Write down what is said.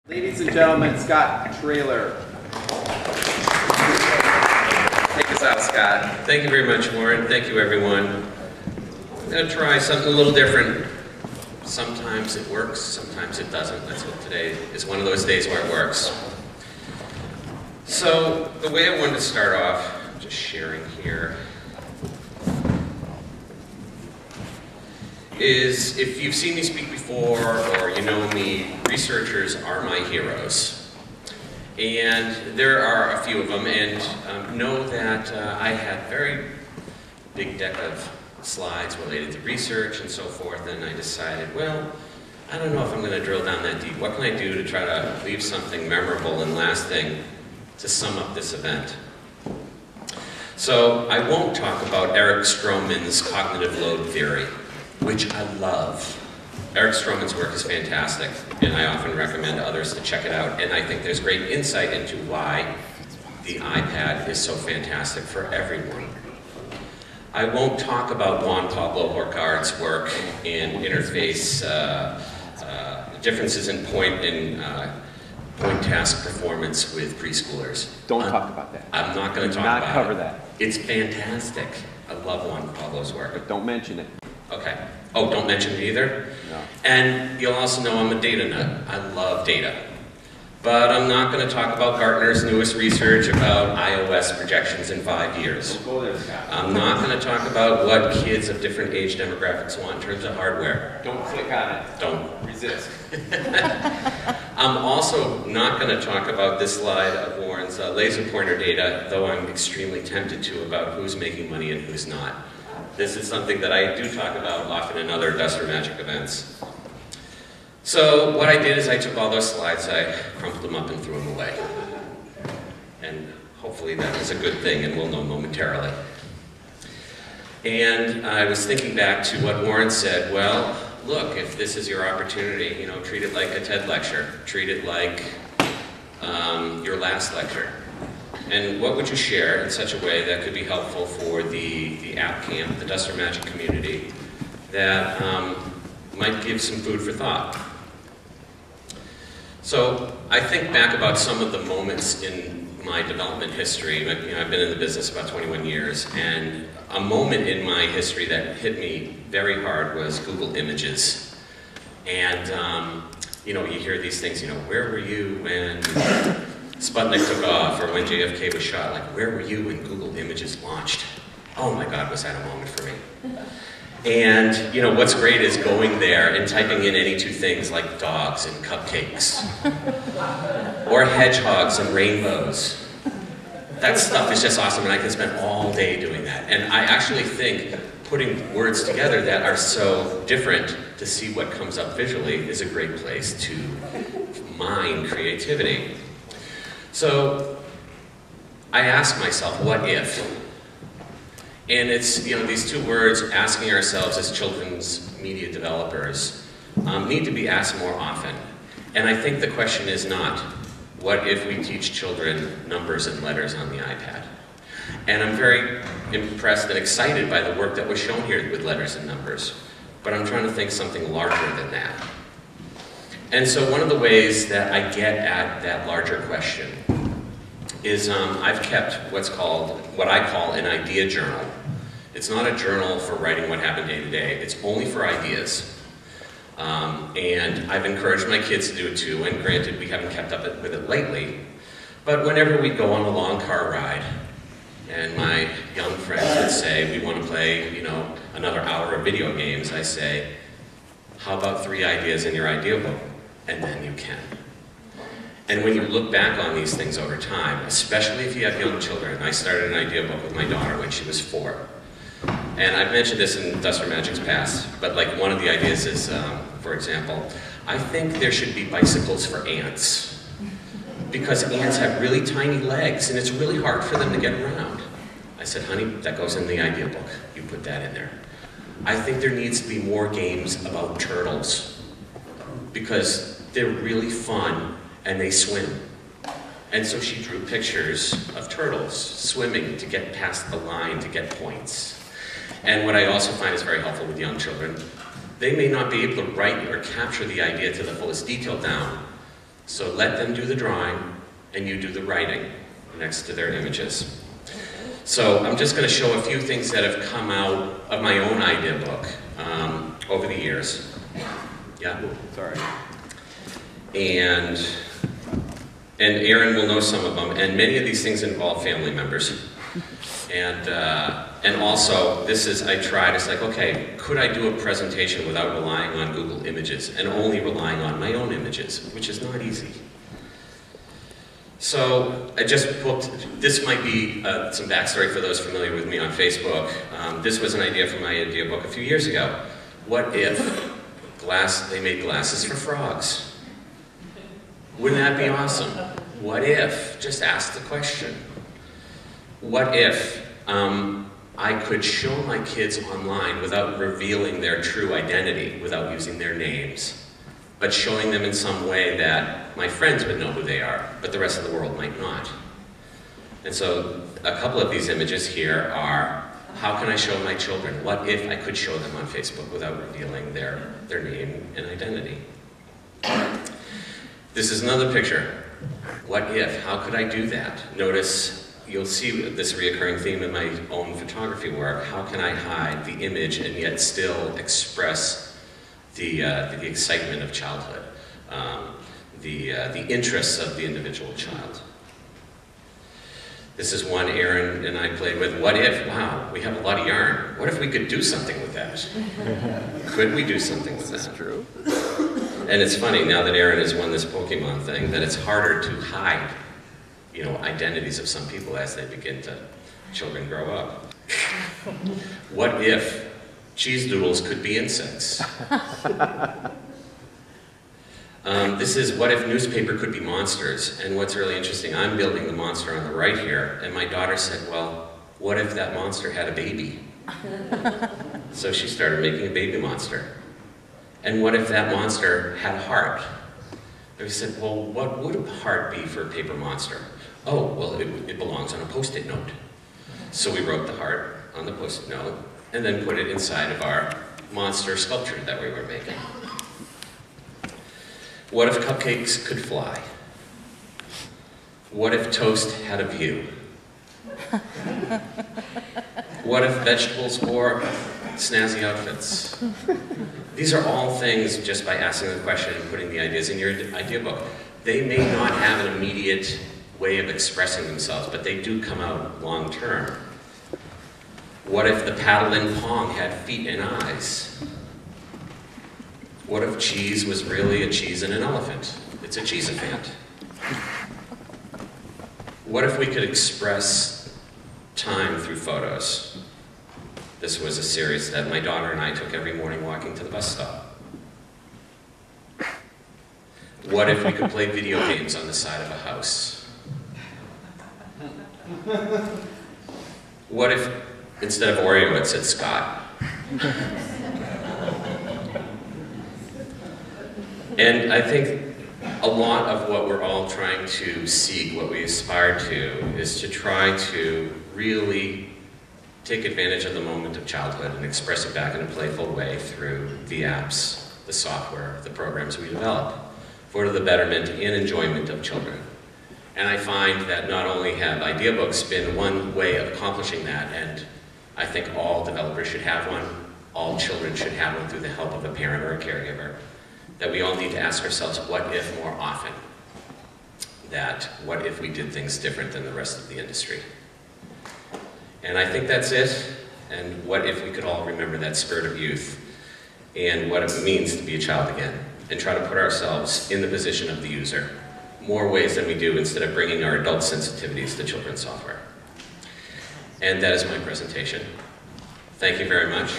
Ladies and gentlemen, Scott Traylor. Take us out, Scott. Thank you very much, Warren. Thank you, everyone. I'm going to try something a little different. Sometimes it works, sometimes it doesn't. That's what today is, one of those days where it works. So, the way I wanted to start off, just sharing here, is if you've seen me speak before or you know me, researchers are my heroes. And there are a few of them, and know that I had a very big deck of slides related to research and so forth, and I decided, well, I don't know if I'm going to drill down that deep. What can I do to try to leave something memorable and lasting to sum up this event? So I won't talk about Eric Stroman's cognitive load theory, which I love. Eric Stroman's work is fantastic, and I often recommend others to check it out, and I think there's great insight into why the iPad is so fantastic for everyone. I won't talk about Juan Pablo Horkhardt's work in interface differences in point task performance with preschoolers. Don't talk about that. I'm not going to talk about it. Not cover that. It's fantastic. I love Juan Pablo's work. But don't mention it. Okay. Oh, don't mention it either? No. And you'll also know I'm a data nut. I love data. But I'm not going to talk about Gartner's newest research about iOS projections in 5 years. Don't go there, Scott. I'm not going to talk about what kids of different age demographics want in terms of hardware. Don't click on it. Don't. Resist. I'm also not going to talk about this slide of Warren's laser pointer data, though I'm extremely tempted to, about who's making money and who's not. This is something that I do talk about often in other Duster Magic events. So what I did is I took all those slides, I crumpled them up and threw them away. And hopefully that was a good thing, and we'll know momentarily. And I was thinking back to what Warren said, well, look, if this is your opportunity, you know, treat it like a TED lecture. Treat it like your last lecture. And what would you share in such a way that could be helpful for the AppCamp, the Duster Magic community, that might give some food for thought? So I think back about some of the moments in my development history. You know, I've been in the business about 21 years, and a moment in my history that hit me very hard was Google Images. And you know, you hear these things, you know, where were you when Sputnik took off, or when JFK was shot? Like, where were you when Google Images launched? Oh my God, was that a moment for me. And, you know, what's great is going there and typing in any two things like dogs and cupcakes, or hedgehogs and rainbows. That stuff is just awesome, and I can spend all day doing that. And I actually think putting words together that are so different to see what comes up visually is a great place to mine creativity. So I ask myself, what if? And it's, you know, these two words, asking ourselves as children's media developers, need to be asked more often. And I think the question is not, what if we teach children numbers and letters on the iPad? And I'm very impressed and excited by the work that was shown here with letters and numbers. But I'm trying to think something larger than that. And so one of the ways that I get at that larger question is I've kept what I call an idea journal. It's not a journal for writing what happened day to day. It's only for ideas. And I've encouraged my kids to do it too, and granted, we haven't kept up with it lately. But whenever we go on a long car ride, and my young friends would say, we want to play, you know, another hour of video games, I say, how about 3 ideas in your idea book? And then you can. And when you look back on these things over time, especially if you have young children, I started an idea book with my daughter when she was 4. And I've mentioned this in Duster Magic's past, but like one of the ideas is, for example, I think there should be bicycles for ants. Because ants have really tiny legs, and it's really hard for them to get around. I said, honey, that goes in the idea book. You put that in there. I think there needs to be more games about turtles, because they're really fun and they swim. And so she drew pictures of turtles swimming to get past the line to get points. And what I also find is very helpful with young children, they may not be able to write or capture the idea to the fullest detail down, So let them do the drawing, and you do the writing next to their images. So I'm just going to show a few things that have come out of my own idea book over the years. Yeah? Sorry. And Aaron will know some of them, and many of these things involve family members. And also, this is, I tried, it's like, okay, could I do a presentation without relying on Google Images and only relying on my own images, which is not easy. So I just put, this might be some backstory for those familiar with me on Facebook. This was an idea from my idea book a few years ago. What if they made glasses for frogs? Wouldn't that be awesome? What if? Just ask the question. What if I could show my kids online without revealing their true identity, without using their names, but showing them in some way that my friends would know who they are, but the rest of the world might not? And so a couple of these images here are, how can I show my children? What if I could show them on Facebook without revealing their name and identity? This is another picture. What if? How could I do that? Notice, you'll see this reoccurring theme in my own photography work. How can I hide the image and yet still express the excitement of childhood, the interests of the individual child? This is one Aaron and I played with. What if, wow, we have a lot of yarn. What if we could do something with that? Could we do something with that? That's true. And it's funny, now that Aaron has won this Pokemon thing, that it's harder to hide, you know, identities of some people as they begin to, children grow up. What if cheese doodles could be insects? This is what if newspaper could be monsters. And what's really interesting, I'm building the monster on the right here, and my daughter said, well, what if that monster had a baby? So she started making a baby monster. And what if that monster had a heart? And we said, well, what would a heart be for a paper monster? Oh, well, it belongs on a Post-it note. So we wrote the heart on the Post-it note, and then put it inside of our monster sculpture that we were making. What if cupcakes could fly? What if toast had a view? What if vegetables wore snazzy outfits? These are all things just by asking the question and putting the ideas in your idea book. They may not have an immediate way of expressing themselves, but they do come out long term. What if the paddle in Pong had feet and eyes? What if cheese was really a cheese and an elephant? It's a cheeseophant. What if we could express time through photos? This was a series that my daughter and I took every morning walking to the bus stop. What if we could play video games on the side of a house? What if, instead of Oreo, it said Scott? And I think a lot of what we're all trying to seek, what we aspire to, is to try to really take advantage of the moment of childhood and express it back in a playful way through the apps, the software, the programs we develop for the betterment and enjoyment of children. And I find that not only have idea books been one way of accomplishing that, and I think all developers should have one, all children should have one through the help of a parent or a caregiver, that we all need to ask ourselves, what if more often? That what if we did things different than the rest of the industry? And I think that's it. And what if we could all remember that spirit of youth and what it means to be a child again, and try to put ourselves in the position of the user, more ways than we do instead of bringing our adult sensitivities to children's software. And that is my presentation. Thank you very much.